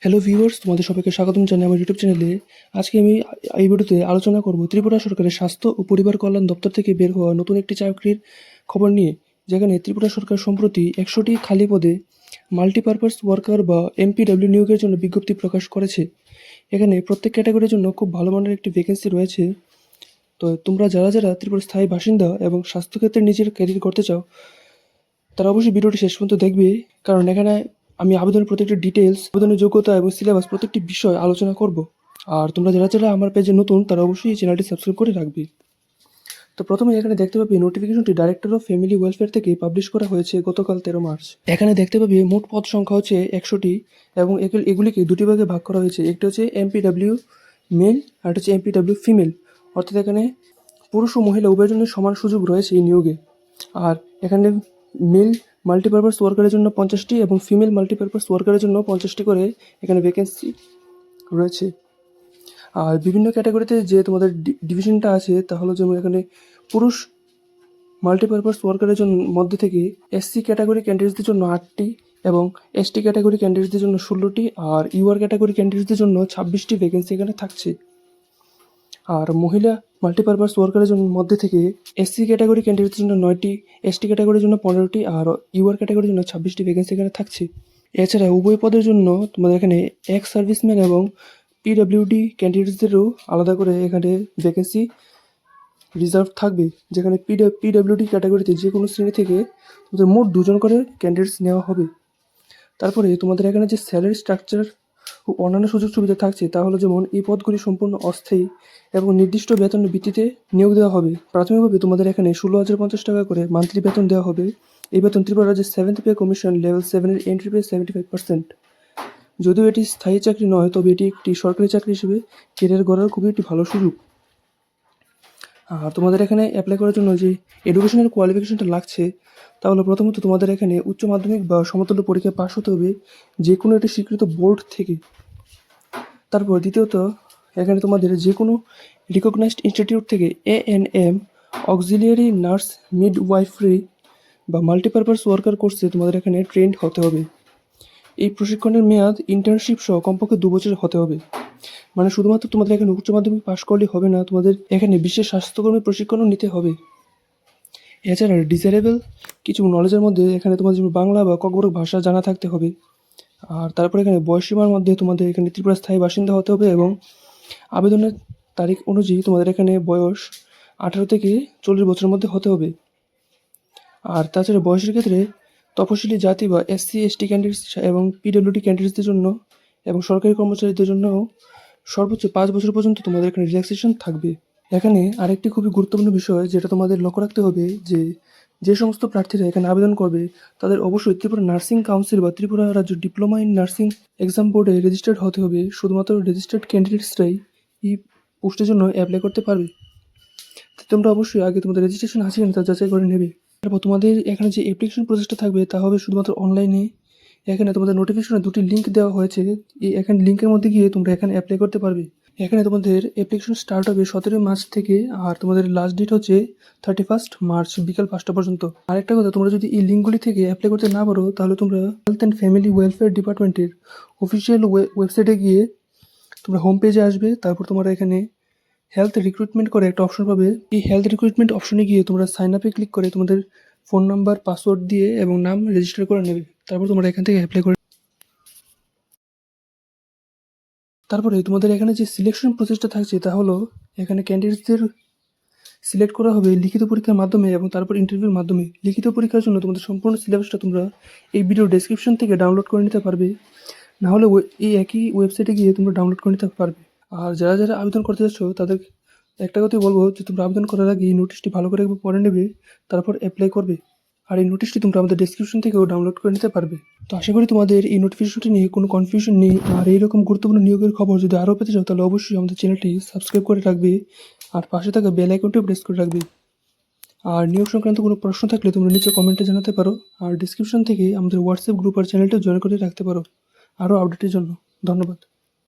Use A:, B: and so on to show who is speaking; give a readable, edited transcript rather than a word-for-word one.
A: Hello viewers, তোমাদের সবাইকে স্বাগতম জানাই আমার ইউটিউব চ্যানেলে। আজকে আমি এই ভিডিওতে আলোচনা করব ত্রিপুরা সরকারের স্বাস্থ্য ও পরিবার কল্যাণ দপ্তর থেকে বের হওয়া নতুন একটি চাকরির খবর নিয়ে, যেখানে ত্রিপুরা সরকার সম্প্রতি 100টি খালি পদে মাল্টিপারপাস ওয়ার্কার বা এমপিডব্লিউ নিয়োগের জন্য বিজ্ঞপ্তি প্রকাশ করেছে। এখানে প্রত্যেক ক্যাটাগরির জন্য খুব ভালো মানের একটি ভ্যাকেন্সি রয়েছে। তো তোমরা যারা ত্রিপুরার স্থায়ী বাসিন্দা এবং স্বাস্থ্যক্ষেত্রে নিজের ক্যারিয়ার করতে চাও, তারা অবশ্যই ভিডিওটি শেষ পর্যন্ত দেখবে, কারণ এখানে আমি আবেদনের প্রত্যেকটি ডিটেলস, আবেদনের যোগ্যতা এবং সিলেবাস প্রত্যেকটি বিষয় আলোচনা করব। আর তোমরা যারা আমার পেজে নতুন, তারা অবশ্যই এই চ্যানেলটি সাবস্ক্রাইব করে রাখবে। তো প্রথমে এখানে দেখতে পাবে নোটিফিকেশনটি ডাইরেক্টর অফ ফ্যামিলি ওয়েলফেয়ার থেকে পাবলিশ করা হয়েছে গতকাল 13 মার্চ। এখানে দেখতে পাবে মোট পদ সংখ্যা হচ্ছে 100টি এবং এগুলিকে দুটি ভাগে ভাগ করা হয়েছে। একটি হচ্ছে এমপিডব্লিউ মেল আর একটা হচ্ছে এমপিডব্লিউ ফিমেল, অর্থাৎ এখানে পুরুষ ও মহিলা উভয়ের জন্য সমান সুযোগ রয়েছে এই নিয়োগে। আর এখানে মেল মাল্টিপারপাস ওয়ার্কারের জন্য 50টি এবং ফিমেল মাল্টিপারপাস ওয়ার্কারের জন্য 50টি করে এখানে ভ্যাকেন্সি রয়েছে। আর বিভিন্ন ক্যাটাগরিতে যে তোমাদের ডিভিশনটা আছে, তা হলো যেমন এখানে পুরুষ মাল্টিপারপাস ওয়ার্কারের জন্য মধ্যে থেকে এসসি ক্যাটাগরি ক্যান্ডিডেটসদের জন্য 8টি এবং এসটি ক্যাটাগরি ক্যান্ডিডেটসদের জন্য 16টি আর ইউআর ক্যাটাগরি ক্যান্ডিডেটসদের জন্য 26টি ভ্যাকেন্সি এখানে থাকছে। আর মহিলা মাল্টিপারপাস ওয়ার্কারের জন্য মধ্যে থেকে এসসি ক্যাটাগরি ক্যান্ডিডেটের জন্য 9টি, এসটি ক্যাটাগরির জন্য 15টি আর ইউআর ক্যাটাগরির জন্য 26টি ভ্যাকেন্সি এখানে থাকছে। এছাড়া উভয় পদের জন্য তোমাদের এখানে এক্স সার্ভিসম্যান এবং পিডব্লিউডি ক্যান্ডিডেটসদেরও আলাদা করে এখানে ভ্যাকেন্সি রিজার্ভ থাকবে, যেখানে পিডব্লিউডি ক্যাটাগরিতে যে কোনো শ্রেণী থেকে তোমাদের মোট 2জন করে ক্যান্ডিডেটস নেওয়া হবে। তারপরে তোমাদের এখানে যে স্যালারি স্ট্রাকচার ও অন্যান্য সুযোগ সুবিধা থাকছে, তা হলো যেমন এই পদগুলি সম্পূর্ণ অস্থায়ী এবং নির্দিষ্ট বেতনের ভিত্তিতে নিয়োগ দেওয়া হবে। প্রাথমিকভাবে তোমাদের এখানে 16,050 টাকা করে মান্থলি বেতন দেওয়া হবে। এই বেতন ত্রিপুরা রাজ্যের 7th পে কমিশন লেভেল 7-এর এন্ট্রি পে 75%। যদিও এটি স্থায়ী চাকরি নয়, তবে এটি একটি সরকারি চাকরি হিসেবে কেরিয়ার গড়ার খুবই একটি ভালো সুযোগ। আর তোমাদের এখানে অ্যাপ্লাই করার জন্য যে এডুকেশনাল কোয়ালিফিকেশনটা লাগছে, তাহলে প্রথমত তোমাদের এখানে উচ্চ মাধ্যমিক বা সমতুল্য পরীক্ষায় পাশ হতে হবে যে কোনো একটি স্বীকৃত বোর্ড থেকে। তারপর দ্বিতীয়ত এখানে তোমাদের যে কোনো রিকগনাইজড ইনস্টিটিউট থেকে ANM অক্সিলিয়ারি নার্স মিডওয়াইফারি বা মাল্টিপারপাস ওয়ার্কার কোর্সে তোমাদের এখানে ট্রেন্ড হতে হবে। এই প্রশিক্ষণের মেয়াদ ইন্টার্নশিপ সহ কমপক্ষে 2 বছর হতে হবে। মানে শুধুমাত্র তোমাদের এখানে উচ্চ মাধ্যমিক পাশ করলে হবে না, তোমাদের এখানে বিশেষ স্বাস্থ্যকর্মী প্রশিক্ষণও নিতে হবে। এছাড়া ডিজারেবল কিছু নলেজের মধ্যে এখানে তোমাদের যেমন বাংলা বা ককবরক ভাষা জানা থাকতে হবে। আর তারপরে এখানে বয়সসীমার মধ্যে তোমাদের এখানে ত্রিপুরা স্থায়ী বাসিন্দা হতে হবে এবং আবেদনের তারিখ অনুযায়ী তোমাদের এখানে বয়স 18 থেকে 40 বছরের মধ্যে হতে হবে। আর তাছাড়া বয়সের ক্ষেত্রে তপশিলি জাতি বা SC ST ক্যান্ডিডেটস এবং পিডব্লিউডি ক্যান্ডিডেটসদের জন্য এবং সরকারি কর্মচারীদের জন্য সর্বোচ্চ 5 বছর পর্যন্ত তোমাদের এখানে রিল্যাক্সেশন থাকবে। এখানে আরেকটি খুবই গুরুত্বপূর্ণ বিষয় যেটা তোমাদের লক্ষ্য রাখতে হবে, যে সমস্ত প্রার্থীরা এখানে আবেদন করবে, তাদের অবশ্যই ত্রিপুরা নার্সিং কাউন্সিল বা ত্রিপুরা রাজ্য ডিপ্লোমা ইন নার্সিং এক্সাম বোর্ডে রেজিস্টার্ড হতে হবে। শুধুমাত্র রেজিস্টার্ড ক্যান্ডিডেটসরাই এই পোস্টের জন্য অ্যাপ্লাই করতে পারবে। তোমরা অবশ্যই আগে তোমাদের রেজিস্ট্রেশন আছে কিনা তা যাচাই করে নেবে। তারপর তোমাদের এখানে যে অ্যাপ্লিকেশন প্রসেসটা থাকবে, তা হবে শুধুমাত্র অনলাইনে। এখানে তোমাদের নোটিফিকেশনে 2টি লিঙ্ক দেওয়া হয়েছে। এই এখানে লিঙ্কের মধ্যে গিয়ে তোমরা এখানে অ্যাপ্লাই করতে পারবে। এখানে তোমাদের অ্যাপ্লিকেশন স্টার্ট হবে 17 মার্চ থেকে, আর তোমাদের লাস্ট ডেট হচ্ছে 31 মার্চ বিকাল 5টা পর্যন্ত। আরেকটা কথা, তোমরা যদি এই লিঙ্কগুলি থেকে অ্যাপ্লাই করতে না পারো, তাহলে তোমরা হেলথ অ্যান্ড ফ্যামিলি ওয়েলফেয়ার ডিপার্টমেন্টের অফিসিয়াল ওয়েবসাইটে গিয়ে তোমরা হোম পেজে আসবে। তারপর তোমরা এখানে হেলথ রিক্রুটমেন্ট করে একটা অপশন পাবে। এই হেলথ রিক্রুটমেন্ট অপশনে গিয়ে তোমরা সাইন আপে ক্লিক করে তোমাদের ফোন নাম্বার, পাসওয়ার্ড দিয়ে এবং নাম রেজিস্টার করে নেবে। তারপর তোমরা এখান থেকে অ্যাপ্লাই করে তারপরে তোমাদের এখানে যে সিলেকশন প্রসেসটা থাকছে, তা হলো এখানে ক্যান্ডিডেটসদের সিলেক্ট করা হবে লিখিত পরীক্ষার মাধ্যমে এবং তারপর ইন্টারভিউর মাধ্যমে। লিখিত পরীক্ষার জন্য তোমাদের সম্পূর্ণ সিলেবাসটা তোমরা এই ভিডিও ডেসক্রিপশন থেকে ডাউনলোড করে নিতে পারবে, না হলে এই একই ওয়েবসাইটে গিয়ে তোমরা ডাউনলোড করে নিতে পারবে। আর যারা আবেদন করতে যাচ্ছ, তাদের একটা কথাই বলবো যে তোমরা আবেদন করার আগে এই নোটিশটি ভালো করে একবার পড়ে নেবে, তারপর অ্যাপ্লাই করবে। আর এই নোটিশটি তোমরা আমাদের ডেসক্রিপশন থেকেও ডাউনলোড করে নিতে পারবে। তো আশা করি তোমাদের এই নোটিফিকেশনটি নিয়ে কোনো কনফিউশন নেই। আর এইরকম গুরুত্বপূর্ণ নিয়োগের খবর যদি আরও পেতে চাও, তাহলে অবশ্যই আমাদের চ্যানেলটি সাবস্ক্রাইব করে রাখবে আর পাশে থাকা বেল আইকনটিও প্রেস করে রাখবে। আর নিয়োগ সংক্রান্ত কোনো প্রশ্ন থাকলে তোমরা নিচে কমেন্টে জানাতে পারো। আর ডিসক্রিপশন থেকে আমাদের হোয়াটসঅ্যাপ গ্রুপ আর চ্যানেলটিও জয়েন করে রাখতে পারো আরও আপডেটের জন্য। ধন্যবাদ।